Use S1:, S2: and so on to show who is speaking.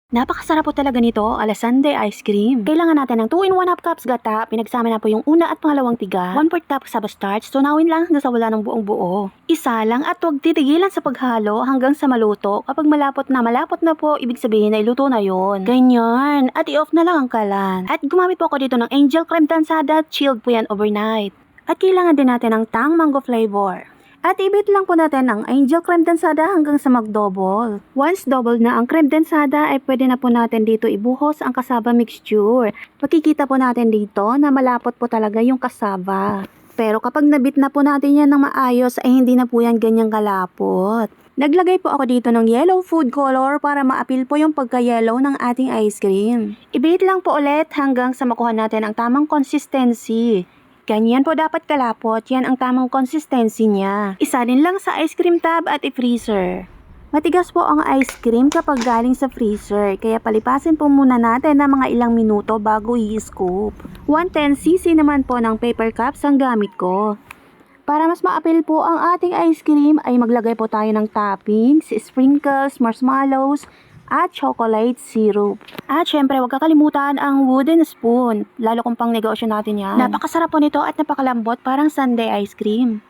S1: Napakasarap po talaga nito, Sundae ice cream. Kailangan natin ng 2-in-1 half cups gata, pinagsama na po yung una at pangalawang tiga, 1/4 cup saba starch, tunawin lang hanggang sa wala ng buong buo. Isa lang at huwag titigilan sa paghalo hanggang sa maluto. Kapag malapot na po, ibig sabihin na iluto na yon. Ganyan, at i-off na lang ang kalan. At gumamit po ako dito ng Angel Creme Tansada, chilled po yan overnight. At kailangan din natin ng Tang Mango flavor. At ibit lang po natin ang Angel Creme Densada hanggang sa mag-double. Once double na ang creme densada ay pwede na po natin dito ibuhos ang kasaba mixture. Makikita po natin dito na malapot po talaga yung kasaba. Pero kapag nabit na po natin yan ng maayos ay hindi na po yan ganyang kalapot. Naglagay po ako dito ng yellow food color para ma-appeal po yung pagka-yellow ng ating ice cream. Ibit lang po ulit hanggang sa makuha natin ang tamang consistency. Ganyan po dapat kalapot, yan ang tamang consistency niya. Isa din lang sa ice cream tub at i-freezer. Matigas po ang ice cream kapag galing sa freezer, kaya palipasin po muna natin ng mga ilang minuto bago i-scoop. 110cc naman po ng paper cups ang gamit ko. Para mas ma-appeal po ang ating ice cream ay maglagay po tayo ng toppings, sprinkles, marshmallows, at chocolate syrup. At syempre, huwag kakalimutan ang wooden spoon. Lalo kung pang negosyo natin yan. Napakasarap po nito at napakalambot, parang sundae ice cream.